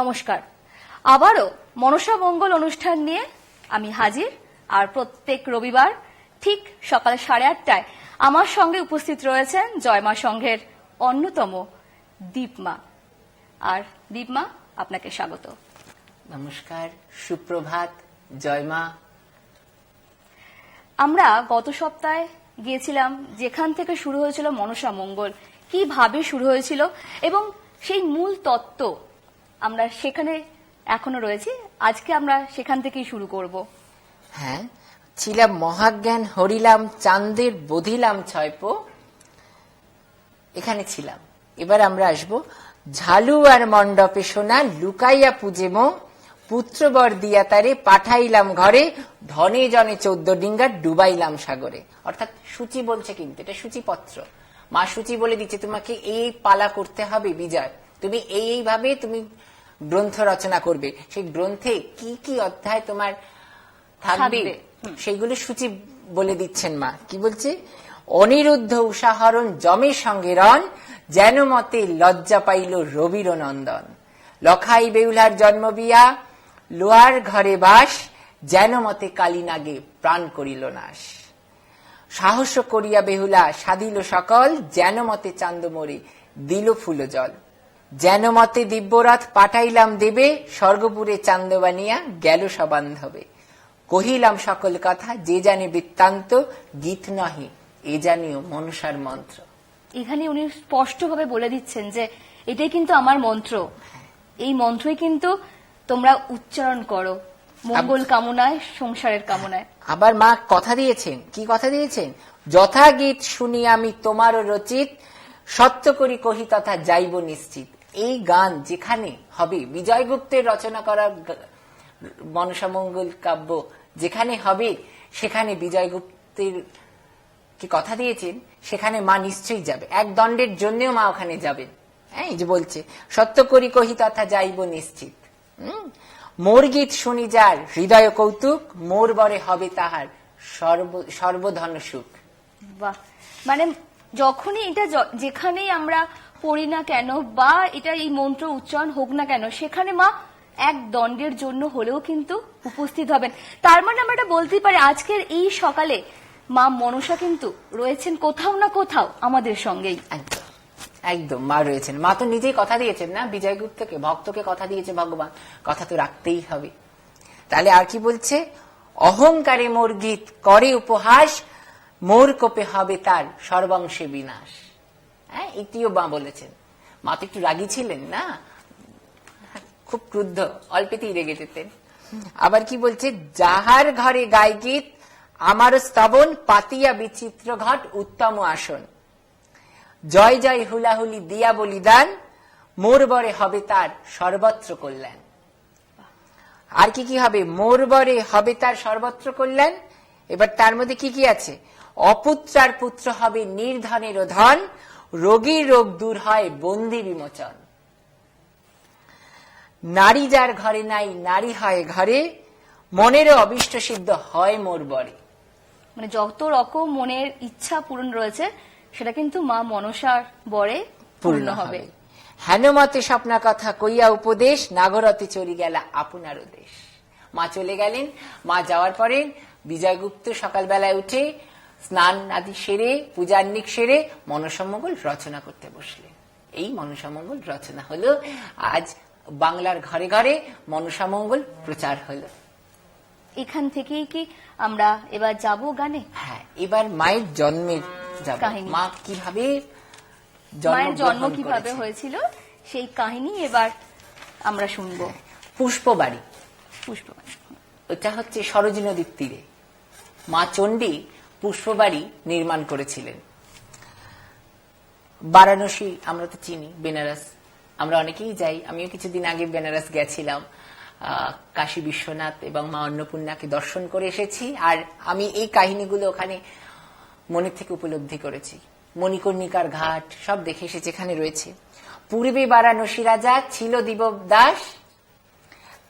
নমস্কার। আবারও মনসা মঙ্গল অনুষ্ঠান নিয়ে আমি হাজির। আর প্রত্যেক রবিবার ঠিক সকাল 8:30টায় আমার সঙ্গে উপস্থিত রয়েছেন জয়মা সংঘের অন্যতম দীপমা। আর দীপমা, আপনাকে স্বাগত। নমস্কার, সুপ্রভাত, জয়মা। আমরা গত সপ্তাহে গিয়েছিলাম যেখান থেকে শুরু হয়েছিল মনসা মঙ্গল, কিভাবে শুরু হয়েছিল এবং সেই মূল তত্ত্ব আমরা সেখানে এখনো রয়েছি। আজকে আমরা সেখান থেকেই শুরু করব। হ্যাঁ, ছিলাম মহাজ্ঞান হরিলাম চাঁদের বধিলাম ছয়পো, এখানে ছিলাম। এবার আমরা আসব ঝালু আর মণ্ডপে সোনা লুকাইয়া পুজে মো, পুত্রবর দিয়া তারে পাঠাইলাম ঘরে, ধনে জনে 14 ডিঙ্গা ডুবাইলাম সাগরে। অর্থাৎ সূচি বলছে, কিন্তু এটা সূচিপত্র। মা সূচি বলে দিচ্ছে তোমাকে এই পালা করতে হবে বিজয়, তুমি এইভাবে তুমি গ্রন্থ রচনা করবে। সেই গ্রন্থে কি কি অধ্যায় তোমার থাকবে সেইগুলো সূচি বলে দিচ্ছেন মা। কি বলছে? অনিরুদ্ধ উষাহরণ জমের সঙ্গে রণ, যেন মতে লজ্জা পাইল রবির নন্দন। লখাই বেউলার জন্ম বিয়া, লোয়ার ঘরে বাস, যেন মতে কালিনাগে প্রাণ করিল নাশ। সাহস করিয়া বেহুলা সাধিল সকল, যেন মতে চান্দ মোরে দিল ফুল জল। যেন মতে দিব্যরথ পাঠাইলাম দেবে, স্বর্গপুরে চান্দ বানিয়া গেল সবান্ধবে। কহিলাম সকল কথা যে জানে বৃত্তান্ত, গীত নহে এ জানিও মনসার মন্ত্র। এখানে উনি স্পষ্টভাবে বলে দিচ্ছেন যে এটাই কিন্তু আমার মন্ত্র, এই মন্ত্রই কিন্তু তোমরা উচ্চারণ করো মঙ্গল কামনায়, সংসারের কামনায়। আবার মা কথা দিয়েছেন, কি কথা দিয়েছেন? যথা গীত শুনি আমি তোমারও রচিত, সত্য করি কহি তথা যাইব নিশ্চিত। এই গান যেখানে হবে, বিজয়গুপ্তের রচনা করা মনসা মঙ্গল কাব্য যেখানে হবে, সেখানে বিজয়গুপ্তের কি কথা দিয়েছেন, সেখানে মা নিশ্চয়ই যাবে। এক দণ্ডের জন্যও মা ওখানে যাবেন। হ্যাঁ, এই যে বলছে সত্য করি কহি তথা যাইব নিশ্চিত। মোর গীত শুনি যার হৃদয় কৌতুক, মোর বরে হবে তাহার সর্বধন সুখ। বাহ, মানে যখনই এটা যেখানেই আমরা পড়ি না কেন বা এটা এই মন্ত্র উচ্চারণ হোক না কেন, সেখানে মা এক দণ্ডের জন্য হলেও কিন্তু উপস্থিত হবেন। তার মানে আমরা এটা বলতেই পারি আজকের এই সকালে মা মনসা কিন্তু রয়েছেন কোথাও না কোথাও আমাদের সঙ্গেই। একদম মা রয়েছেন। মা তো নিজেই কথা দিয়েছেন না, বিজয়গুপ্তকে, ভক্তকে কথা দিয়েছে ভগবান, কথা তো রাখতেই হবে। তাহলে আর কি বলছে? অহংকারে মোর গীত করে উপহাস, মোর কোপে হবে তার সর্বাংশে বিনাশ। হ্যাঁ, এটিও মা বলেছেন। মা তো একটু রাগী ছিলেন না, খুব ক্রুদ্ধ, অল্পেতেই রেগে যেতেন। আবার কি বলছে? যাহার ঘরে গায় গীত আমার স্তবন, পাতিয়া বিচিত্র ঘট উত্তম আসন। জয় জয় হুলাহুলি দিয়া বলিদান, মোর বরে হবে তার সর্বত্র কল্যাণ। আর কি কি হবে? মোর বরে হবে তার সর্বত্র কল্যাণ। এবার তার মধ্যে কি কি আছে? অপুত্রার পুত্র হবে নির্ধনের ধন, রোগীর রোগ দূর হয় বন্দি বিমোচন। নারী যার ঘরে নাই নারী হয় ঘরে, মনেরও অবিষ্ট সিদ্ধ হয় মোর বরে। মানে যত রকম মনের ইচ্ছা পূরণ রয়েছে সেটা কিন্তু মা মনসার বরে পূর্ণ হবে। হেনমতে স্বপ্না কথা কইয়া উপদেশ, নাগরতে চলি গেলা আপনার দেশ। মা চলে গেলেন। মা যাওয়ার পরে বিজয়গুপ্ত সকালবেলায় উঠে স্নান আদি সেরে, পূজান্নিক সেরে মনসা মঙ্গল রচনা করতে বসলেন। এই মনসা মঙ্গল রচনা হলো। আজ বাংলার ঘরে ঘরে মনসা মঙ্গল প্রচার হলো। এখান থেকেই কি আমরা এবার যাব গানে? হ্যাঁ, এবার মায়ের জন্মের যাব। মা কিভাবে মায়ের জন্ম কিভাবে হয়েছিল সেই কাহিনী এবার আমরা শুনবো। পুষ্পবাড়ি, ওটা হচ্ছে সরোজ নদীর তীরে মা চণ্ডী পুষ্পবাড়ি নির্মাণ করেছিলেন। বারাণসী আমরা তো চিনি, বেনারস আমরা অনেকেই যাই, আমিও কিছুদিন আগে বেনারস গেছিলাম। কাশী বিশ্বনাথ এবং মা অন্নপূর্ণাকে দর্শন করে এসেছি। আর আমি এই কাহিনীগুলো ওখানে মনের থেকে উপলব্ধি করেছি। মণিকর্ণিকার ঘাট সব দেখে এসেছি, এখানে রয়েছে। পূর্বে বারাণসী রাজা ছিল দিবদাস,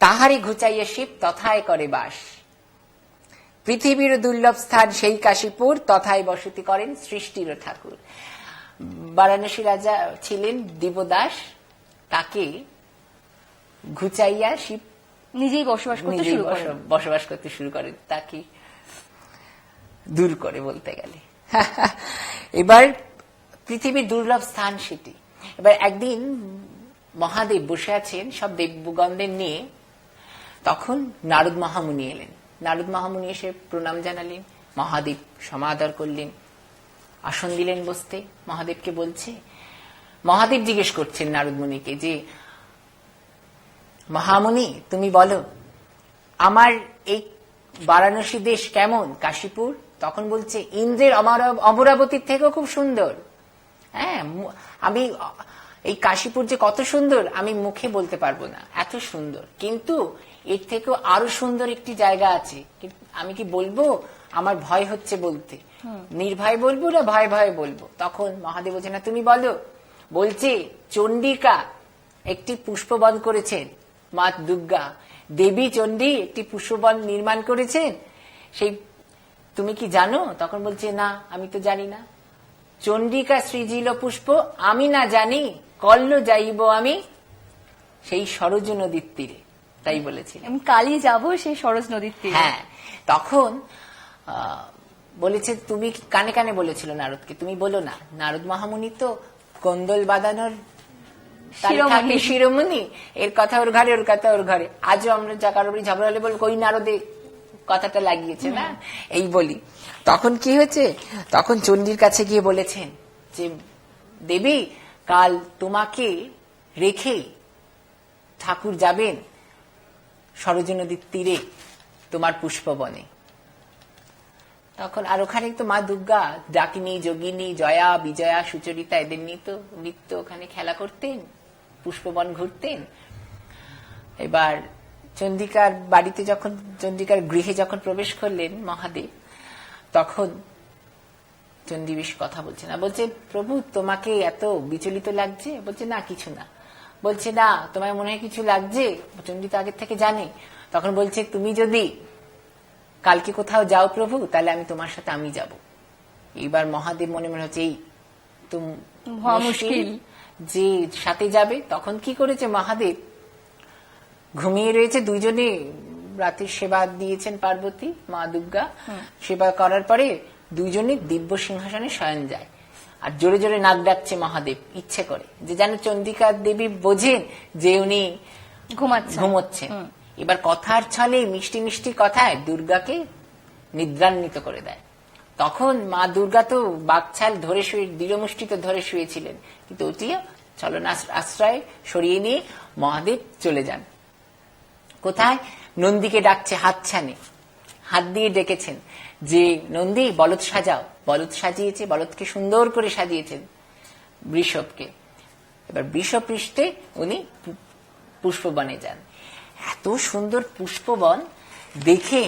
তাহারে ঘুচাইয়া শিব তথায় করে বাস। পৃথিবীর দুর্লভ স্থান সেই কাশীপুর, তথায় বসতি করেন সৃষ্টির ঠাকুর। বারাণসী রাজা ছিলেন দিবদাস, তাকে ঘুচাইয়া শিব নিজেই বসবাস করতে নিজেই শুরু করেন। বসবাস করতে শুরু করেন, তাকে দূর করে বলতে গেলে। এবার পৃথিবীর দুর্লভ স্থান সেটি। এবার একদিন মহাদেব বসে আছেন সব দেবগণদের নিয়ে, তখন নারদ মহামুনি এলেন। নারদ মহামুনি এসে প্রণাম জানালেন, মহাদেব সমাদর করলেন, আসন দিলেন বসতে। মহাদেবকে বলছে, মহাদেব জিজ্ঞেস করছেন নারদ মুনিকে যে, মহামুনি তুমি বলো আমার এই বারাণসী দেশ কেমন, কাশীপুর? তখন বলছে, ইন্দ্রের অমরাবতীর থেকেও খুব সুন্দর। হ্যাঁ, আমি এই কাশীপুর যে কত সুন্দর আমি মুখে বলতে পারবো না, এত সুন্দর। কিন্তু এর থেকেও আরো সুন্দর একটি জায়গা আছে, আমি কি বলবো? আমার ভয় হচ্ছে বলতে। নির্ভয় বলবো না ভয় ভয় বলবো? তখন মহাদেব বলছে, না তুমি বলো। বলছে, চণ্ডিকা একটি পুষ্পবন করেছেন, মা দুর্গা দেবী চণ্ডী একটি পুষ্পবন নির্মাণ করেছেন, সেই তুমি কি জানো? তখন বলছে, না আমি তো জানি না। চণ্ডিকা সৃজিল পুষ্প আমি না জানি, কল্ল যাইব আমি সেই সরজ নদীর তীরে, তাই বলেছিলেন। আমি কালই যাব সেই সরজ নদীর তীরে। হ্যাঁ, তখন বলেছে, তুমি কানে কানে বলেছিল নারদকে, তুমি বলো না। নারদ মহামুনি তো কন্দল বাঁধানোর শিরোমণি, এর কথা ওর ঘরে, ওর কথা ওর ঘরে। আজও আমরা যা কারোর ঝগড়া হলে বলবো, ওই নারদে কথাটা লাগিয়েছে না, এই বলি। তখন কি হয়েছে, তখন চণ্ডীর কাছে গিয়ে বলেছেন যে, দেবী কাল তোমাকে রেখে ঠাকুর যাবেন সরজ নদীর তীরে তোমার পুষ্পবনে। তখন আর ওখানে তো মা দুর্গা ডাকিনী, যোগিনী, জয়া, বিজয়া, সুচরিতা এদের নিয়ে তো নিত্য ওখানে খেলা করতেন, পুষ্পবন ঘুরতেন। এবার চন্ডিকার বাড়িতে যখন, চন্ডিকার গৃহে যখন প্রবেশ করলেন মহাদেব, তখন চণ্ডী বেশ কথা বলছে না। বলছে, প্রভু তোমাকে এত বিচলিত লাগছে? বলছে, না কিছু না। বলছে, না তোমার মনে হয় কিছু লাগছে? চণ্ডী তো আগের থেকে জানে। তখন বলছে, তুমি যদি কালকে কোথাও যাও প্রভু, তাহলে আমি তোমার সাথে আমি যাব। এইবার মহাদেব মনে মনে হচ্ছে, এই তো মুশকিল, যে সাথে যাবে। তখন কি করেছে মহাদেব, ঘুমিয়ে রয়েছে, দুইজনে রাতের সেবা দিয়েছেন পার্বতী মা দুর্গা। সেবা করার পরে দুইজনে দিব্য সিংহাসনে শয়ন যায়, আর জোরে জোরে নাক ডাকছে মহাদেব ইচ্ছে করে, যে যেন চন্ডিকা দেবী বোঝেন যে উনি ঘুমোচ্ছেন। এবার কথার ছলে, মিষ্টি মিষ্টি কথায় দুর্গাকে নিদ্রান্বিত করে দেয়। তখন মা দুর্গা তো বাকছাল ধরে শুয়ে, দৃঢ়মুষ্টিত ধরে শুয়েছিলেন, কিন্তু ওটিও চলন আশ্রয় সরিয়ে নিয়ে মহাদেব চলে যান। কোথায়? নন্দীকে ডাকছে হাতছানে, হাত দিয়ে ডেকেছেন যে, নন্দী বলদ সাজাও। বলদ সাজিয়েছে, বলদকে সুন্দর করে সাজিয়েছেন বৃষভকে। এবার বৃষভ পৃষ্ঠে উনি পুষ্পবনে যান। এত সুন্দর পুষ্পবন দেখে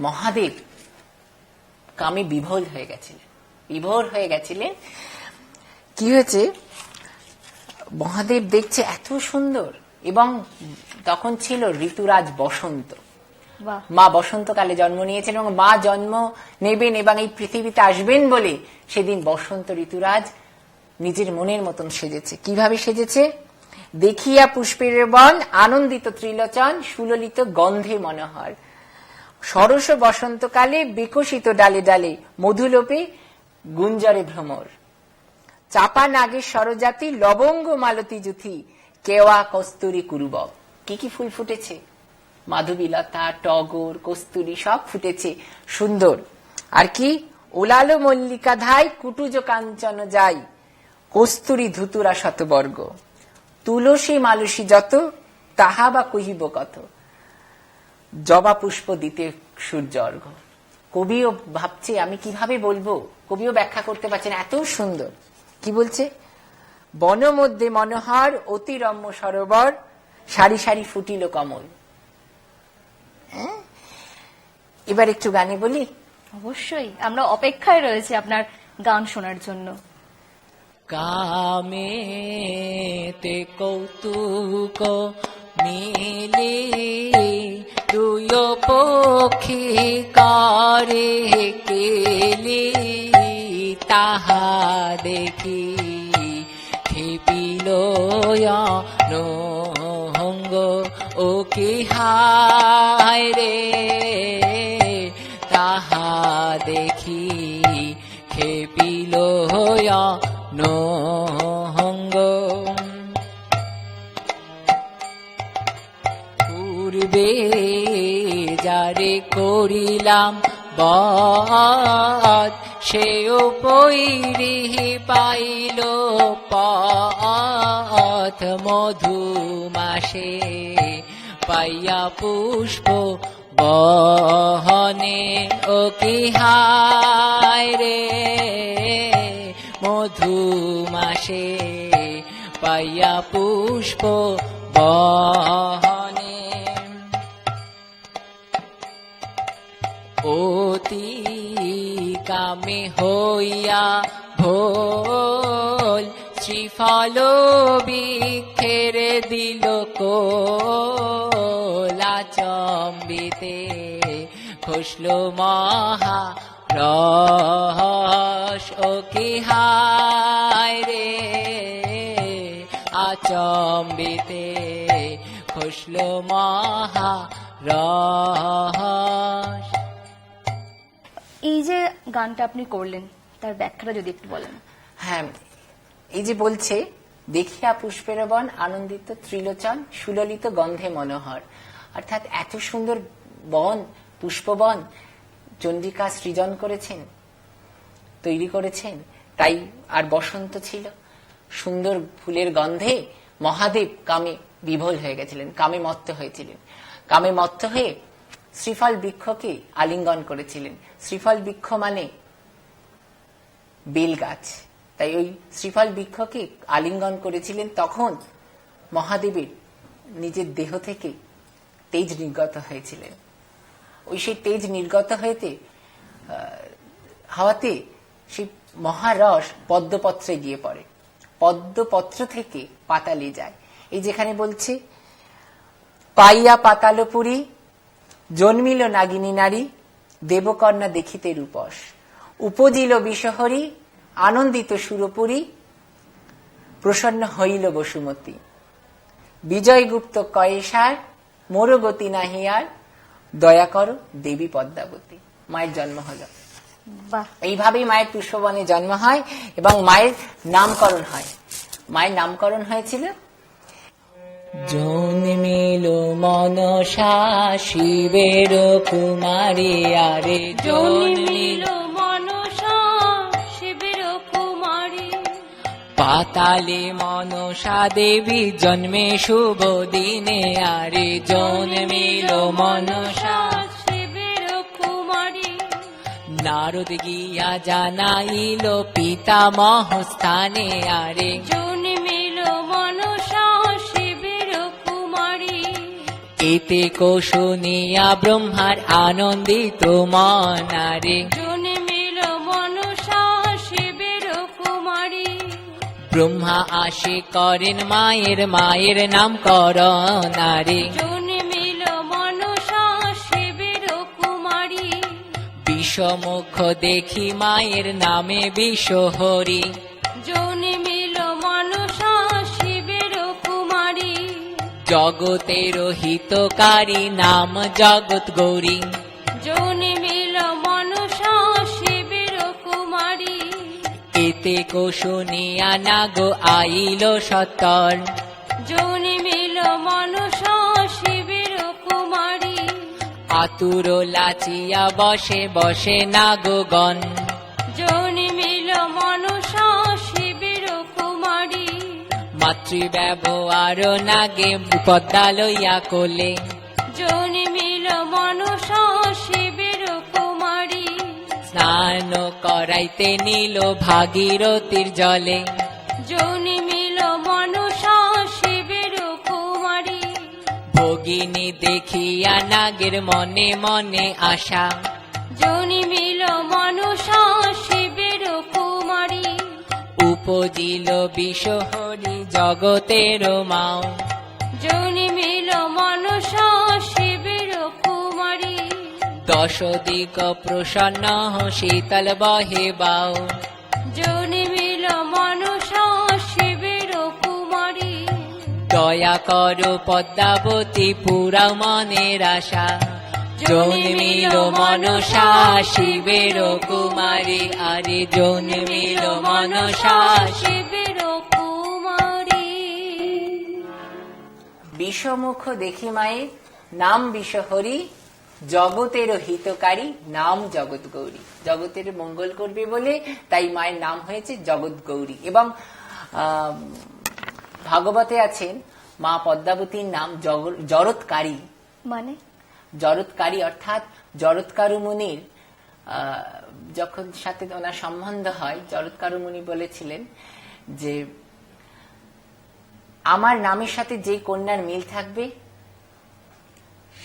মহাদেব কামে বিভোর হয়ে গেছিলেন। কি হয়েছে, মহাদেব দেখছে এত সুন্দর, এবং তখন ছিল ঋতুরাজ বসন্ত। মা বসন্তকালে জন্ম নিয়েছেন, এবং মা জন্ম নেবেন এবং এই পৃথিবীতে আসবেন বলে সেদিন বসন্ত ঋতুরাজ নিজের মনের মতন সেজেছে। কিভাবে সেজেছে? দেখিয়া পুষ্পের বন, আনন্দিত ত্রিলোচন, সুললিত গন্ধে মনোহর। সরস বসন্তকালে বিকশিত ডালে ডালে, মধুলোপে গুঞ্জরে ভ্রমর। চাপা নাগের সরজাতি, লবঙ্গ মালতী জুথি, কেওয়া কস্তুরী কুরুবব। কি কি ফুল ফুটেছে? মাধবীলতা, টগর, কস্তুরী সব ফুটেছে, সুন্দর। আর কি? ওলালো মল্লিকা ধাই, কুটুজ কাঞ্চন যাই, কস্তুরী ধুতুরা শতবর্গ। তুলসী মালসী যত, তাহা বা কহিব কত, জবা পুষ্প দিতে সূর্য অর্ঘ্য। কবিও ভাবছে আমি কিভাবে বলবো, কবিও ব্যাখ্যা করতে পারছেন, এত সুন্দর। কি বলছে? বন মধ্যে মনোহর, অতি রম্য সরোবর, সারি সারি ফুটিল কমল। এবার একটু গানে বলি। অবশ্যই, আমরা অপেক্ষায় রয়েছে আপনার গান শোনার জন্য। কামেতে কৌতুক মিলে, দুই পক্ষে করে কেলে, তাহা দেখি ক্ষেপিল অনঙ্গ ও কি হায় রে, তাহা দেখি খেপিল নহঙ্গ। পূর্বে যারে করিলাম বধ, সেও পৈরি পাইল পথ। মধুমাসে পাইয়া পুষ্প বহনে, ও কি হায় রে, মধুমাসে পাইয়া পুষ্প বহনে। অতি কামে হইয়া ভোল, শ্রীফল বৃক্ষের দিল কোল। আচম্বিতে খসল মহা রস, ও কি হায় রে, আচম্বিতে খসল মহা রস। এই যে গানটা আপনি করলেন, তার ব্যাখ্যাটা যদি একটু বলেন। হ্যাঁ, এই যে বলছে, দেখিয়া পুষ্পের বন আনন্দিত ত্রিলোচন, সুললিত গন্ধে মনোহর। অর্থাৎ এত সুন্দর বন, পুষ্পবন চন্ডিকা সৃজন করেছেন, তৈরি করেছেন। তাই আর বসন্ত ছিল, সুন্দর ফুলের গন্ধে মহাদেব কামে বিভোল হয়ে গেছিলেন, কামে মত্ত হয়েছিলেন। কামে মত্ত হয়ে শ্রীফল বৃক্ষকে আলিঙ্গন করেছিলেন। শ্রীফল বৃক্ষ মানে বেল গাছ, তাই ওই শ্রীফল বৃক্ষকে আলিঙ্গন করেছিলেন। তখন মহাদেবের নিজের দেহ থেকে তেজ নির্গত হয়েছিলেন। ওই সেই তেজ নির্গত হওয়াতে সেই মহারস পদ্মপত্রে গিয়ে পড়ে, পদ্মপত্র থেকে পাতালে যায়। এই যেখানে বলছে, পাইয়া পাতালপুরী জন্মিল নাগিনী নারী, দেবকন্যা দেখিতে রূপস। উপজিল বিষহরী আনন্দিত সুরপুরী, প্রসন্ন হইল বসুমতী। বিজয়গুপ্ত কয়েসার মোর গতি নাহি আর, দয়া করো দেবী পদ্মাবতী। মায়ের জন্ম হলো। বাহ, এইভাবেই মায়ের পুষ্পবনে জন্ম হয় এবং মায়ের নামকরণ হয়। মায়ের নামকরণ হয়েছিল জন্মিল মনসা শিবের কুমারী, আরে জন্মিল মনসা শিবের কুমারী। পাতালে মনসা দেবী জন্মে শুভ দিনে, আরে জন্মিল মনসা শিবের কুমারী। নারদ গিয়া জানাইল পিতামহ স্থানে, আরে জন্মিল মনসা শিবের কুমারী। এতে কো শুনিয়া ব্রহ্মার আনন্দিত মন, আরে জন্মিল মনসা শিবের কুমারী। ব্রহ্মা আসে করেন মায়ের নামকরণ, আরে জন্মিল মনসা শিবের কুমারী। বিষমুখ দেখি মায়ের নামে বিষহরি, জন্মিল মনসা শিবের কুমারী। জগতের হিতকারী নাম জগৎ গৌরী, জন্মিল মনসা শিবের কুমারী। এতে কো শুনিয়া নাগ আইল সত্তর, জন্মিল মনসা শিবের কুমারী। আতুর লাচিয়া বসে বসে নাগগণ, জন্মিল মনসা শিবের কুমারী। মাতৃব্যবহার নাগে পদ্মা লইয়া কোলে, জন্মিল মনসা শিবের কুমারী। স্নান করাইতে নিল ভাগীরথীর জলে, জন্মিল মনসা শিবের কুমারী। ভগিনী দেখিয়া নাগের মনে মনে আশা, জন্মিল মনসা শিবের কুমারী। উপজিল বিষহরি জগতের মাও, জন্মিল মনসা শিবের কুমারী। দশ দিক প্রসন্ন শীতল বহে বাও, জন্মিল মনসা শিবের কুমারী। দয়া করো পদ্মাবতী পুরা মনের আশা, জন্মিল মনসা শিবের কুমারী, আরে জন্মিল মনসা শিবের কুমারী। বিষমুখ দেখি মায়ে নাম বিষহরি, জগতের হিতকারী নাম জগৎ গৌরী। জগতের মঙ্গল করবে বলে তাই মায়ের নাম হয়েছে জগৎ গৌরী। এবং ভাগবতে আছেন মা পদ্মাবতীর নাম জরৎকারী। মানে জরৎকারী অর্থাৎ জরৎকারু মুনির যখন সাথে ওনার সম্বন্ধ হয়, জরৎকারু মুনি বলেছিলেন যে আমার নামের সাথে যে কন্যার মিল থাকবে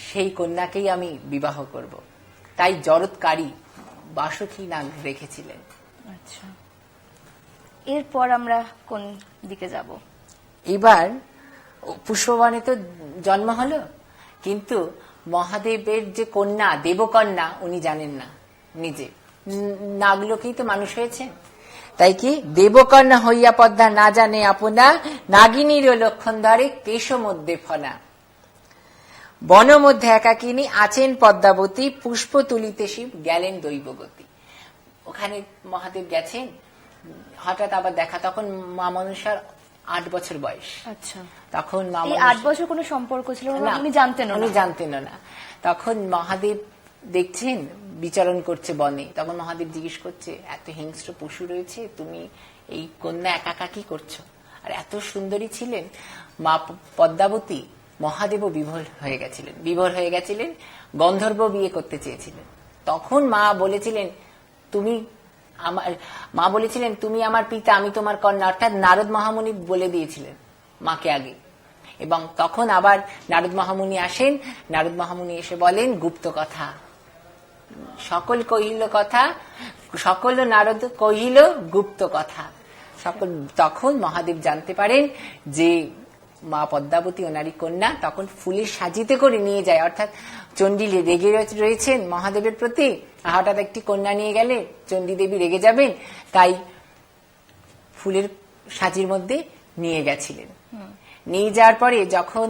সেই কন্যাকেই আমি বিবাহ করব। তাই জরৎকারী বাসুকী নাম রেখেছিলেন। আচ্ছা, এরপর আমরা কোন দিকে যাব? এবার পুষ্পবনে তো জন্ম হলো, কিন্তু মহাদেবের যে কন্যা দেবকন্যা উনি জানেন না, নিজে নাগলোকেই তো মানুষ হয়েছে। তাই কি দেবকন্যা হইয়া পদ্মা না জানে আপনা, নাগিনীর লক্ষণ ধরে কেশ মধ্যে ফনা। বন মধ্যে একাকিনী আছেন পদ্মাবতী, পুষ্প তুলিতে শিব গেলেন দৈবগতি। ওখানে মহাদেব গেছেন, হঠাৎ আবার দেখা, তখন মা মনসার 8 বছর বয়স। আচ্ছা, তখন মা এই 8 বছর কোনো সম্পর্ক ছিল না, উনি জানতেন না? উনি জানতেন না। তখন মহাদেব দেখছেন বিচরণ করছে বনে, তখন মহাদেব জিজ্ঞেস করছে এত হিংস্র পশু রয়েছে, তুমি এই কন্যা একা একা কি করছো? আর এত সুন্দরী ছিলেন মা পদ্মাবতী। মহাদেবও বিভোর হয়ে গেছিলেন, গন্ধর্ব বিয়ে করতে চেয়েছিলেন। তখন মা বলেছিলেন তুমি আমার পিতা, আমি তোমার কন্যা, অর্থাৎ নারদ মহামুনি বলে দিয়েছিলেন মাকে আগে। এবং তখন আবার নারদ মহামুনি আসেন, নারদ মহামুনি এসে বলেন গুপ্ত কথা, সকল কহিল কথা, সকল নারদ কহিল গুপ্ত কথা। তখন মহাদেব জানতে পারেন যে মা পদ্মাবতী ওনারই কন্যা। তখন ফুলের সাজিতে করে নিয়ে যায়, অর্থাৎ চণ্ডী রেগে রয়েছেন মহাদেবের প্রতি, হঠাৎ একটি কন্যা নিয়ে গেলে চণ্ডী দেবী রেগে যাবেন, তাই ফুলের সাজির মধ্যে নিয়ে গেছিলেন। নিয়ে যাওয়ার পরে যখন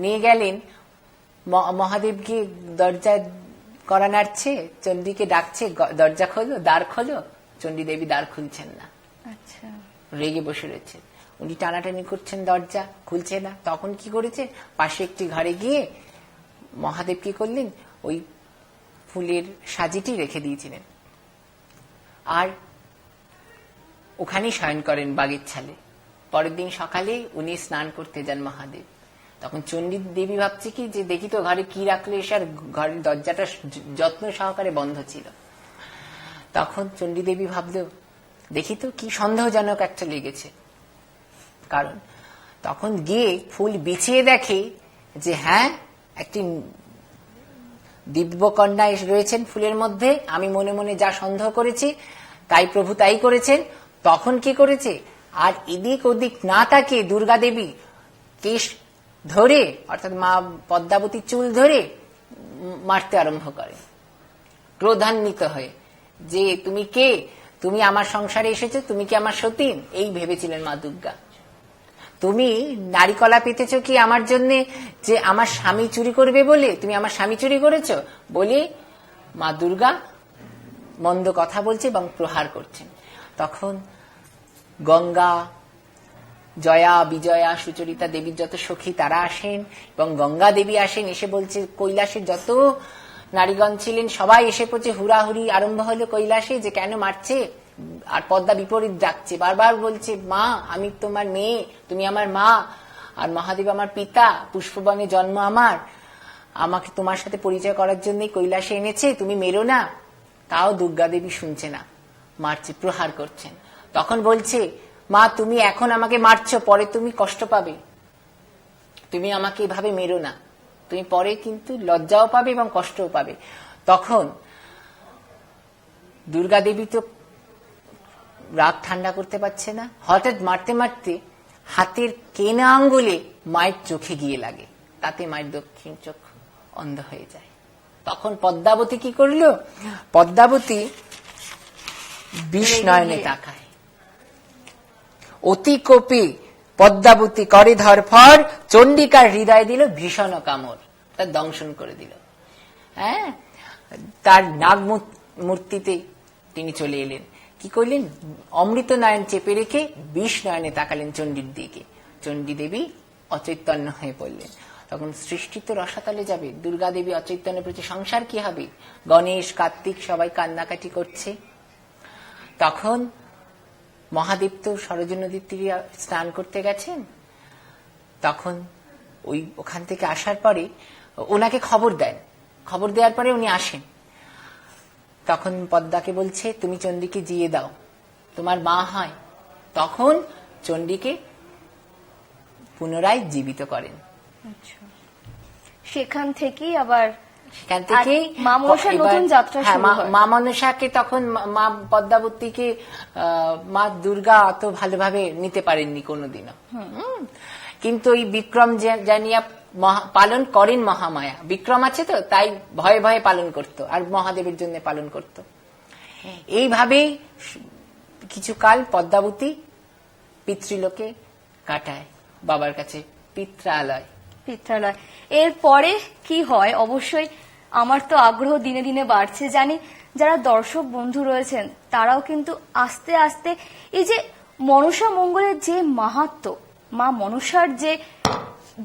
নিয়ে গেলেন, মহাদেবকে দরজা করা নাড়ছে, চণ্ডীকে ডাকছে দরজা খোলো, দ্বার খোলো, চণ্ডী দেবী দ্বার খুলছেন না। আচ্ছা, রেগে বসে রয়েছে, উনি টানাটানি করছেন, দরজা খুলছে না। তখন কি করেছে, পাশে একটি ঘরে গিয়ে মহাদেব কি করলেন, ওই ফুলের সাজিটি রেখে দিয়েছিলেন, আর ওখানেই শয়ন করেন বাগের ছালে। পরের দিন সকালে উনি স্নান করতে যান মহাদেব। তখন চণ্ডী দেবী ভাবছে কি যে দেখি তো ঘরে কি রাখলো এসে, আর ঘরের দরজাটা যত্ন সহকারে বন্ধ ছিল। তখন চণ্ডী দেবী ভাবলো দেখি তো কি সন্দেহজনক একটা লেগেছে, কারণ তখন গিয়ে ফুল বিছিয়ে দেখে যে হ্যাঁ একটি দিব্যকন্যা রয়েছেন ফুলের মধ্যে। আমি মনে মনে যা সন্দেহ করেছি তাই প্রভু তাই করেছেন। তখন কি করেছে, আর এদিক ওদিক না তাকিয়ে দুর্গা দেবী কেশ ধরে, অর্থাৎ মা পদ্মাবতীর চুল ধরে মারতে আরম্ভ করে, ক্রোধান্বিত হয়ে, যে তুমি কে, তুমি আমার সংসারে এসেছো, তুমি কি আমার সতীন? এই ভেবেছিলেন মা দুর্গা। তুমি নারীকলা পেতেছ কি আমার জন্য, যে আমার স্বামী চুরি করবে বলে? তুমি আমার স্বামী চুরি করেছো বলে মা দুর্গা মন্দ কথা বলছে এবং প্রহার করছেন। তখন গঙ্গা, জয়া, বিজয়া, সুচরিতা দেবীর যত সখী তারা আসেন, এবং গঙ্গা দেবী আসেন, এসে বলছে কৈলাসের যত নারীগণ ছিলেন সবাই এসে পড়ছে, হুড়াহুড়ি আরম্ভ হলো কৈলাসে যে কেন মারছে। আর পদ্মা বিপরীত ডাকছে, বারবার বলছে মা আমি তোমার মেয়ে, তুমি আমার মা, আর মহাদেব আমার পিতা, পুষ্পবনে জন্ম আমার, আমাকে তোমার সাথে পরিচয় করার জন্যই কৈলাসে এনেছে, তুমি মেরো না। তাও দুর্গা দেবী শুনছে না, মারছে, প্রহার করছেন। তখন বলছে মা তুমি এখন আমাকে মারছো, পরে তুমি কষ্ট পাবে, তুমি আমাকে এভাবে মেরো না, তুমি পরে কিন্তু লজ্জাও পাবে এবং কষ্টও পাবে। তখন দুর্গা দেবী তো রাগ ঠান্ডা করতে পারছে না, হঠাৎ মারতে মারতে হাতের কেনা আঙ্গুলে মায়ের চোখে গিয়ে লাগে, তাতে মায়ের দক্ষিণ চোখ অন্ধ হয়ে যায়। তখন পদ্মাবতী কি করলো, পদ্মাবতী বিষ নয়নে তাকায়, অতি কোপে পদ্মাবতী করে ধরফর, চণ্ডিকার হৃদয় দিল ভীষণ কামড়, তার দংশন করে দিল। হ্যাঁ, তার নাগ মূর্তিতে তিনি চলে এলেন। কি করলেন? অমৃত নয়ন চেপে রেখে বিষ নয়নে তাকালেন চণ্ডীর দিকে। চণ্ডী দেবী অচৈতন্য হয়ে পড়লেন। তখন সৃষ্টি তো রসাতলে যাবে, দুর্গা দেবী অচৈতন্য পেয়েছে, সংসার কি হবে? গণেশ, কার্তিক সবাই কান্নাকাটি করছে। তখন মহাদেব তো সরজু নদীর তীরে স্নান করতে গেছেন। তখন ওখান থেকে আসার পরে ওনাকে খবর দেন, খবর দেওয়ার পরে উনি আসেন। তখন পদ্মাকে বলছে, তুমি চণ্ডীকে জিয়ে দাও, তোমার মা হয়। তখন চণ্ডীকে পুনরায় জীবিত করেন। সেখান থেকেই আবার সেখান থেকেই মা মনসার নতুন যাত্রা শুরু হয়। মা মনসাকে তখন মা পদ্মাবতীকে মা দুর্গা অত ভালোভাবে নিতে পারেননি কোনোদিনও। কিন্তু ওই বিক্রম জানিয়া পালন করেন মহামায়া। বিক্রম আছে তো, তাই ভয়ে ভয়ে পালন করত, আর মহাদেবের জন্য পালন করত। এইভাবেই কিছুকাল পদ্মাবতী পিতৃলোকে কাটায়, বাবার কাছে পিত্রালয়। এরপরে কি হয় অবশ্যই আমার তো আগ্রহ দিনে দিনে বাড়ছে। জানি যারা দর্শক বন্ধু রয়েছেন তারাও কিন্তু আস্তে আস্তে এই যে মনসা মঙ্গলের যে মাহাত্ম্য, মা মনসার যে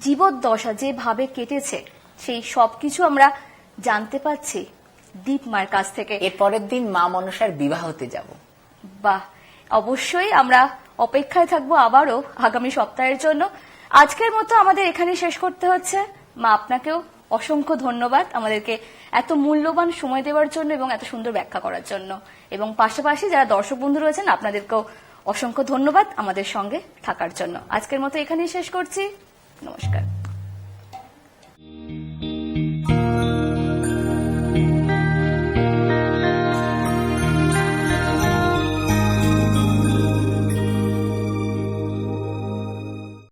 জীবদ্দশা যেভাবে কেটেছে, সেই সবকিছু আমরা জানতে পাচ্ছি দীপমার কাছ থেকে। এর পরের দিন মা মনসার বিবাহতে যাব। বাহ, অবশ্যই আমরা অপেক্ষায় থাকবো আবারও আগামী সপ্তাহের জন্য। আজকের মতো আমাদের এখানে শেষ করতে হচ্ছে। মা, আপনাকেও অসংখ্য ধন্যবাদ আমাদেরকে এত মূল্যবান সময় দেওয়ার জন্য এবং এত সুন্দর ব্যাখ্যা করার জন্য। এবং পাশাপাশি যারা দর্শক বন্ধু রয়েছেন আপনাদেরকেও অসংখ্য ধন্যবাদ আমাদের সঙ্গে থাকার জন্য। আজকের মতো এখানেই শেষ করছি। নমস্কার।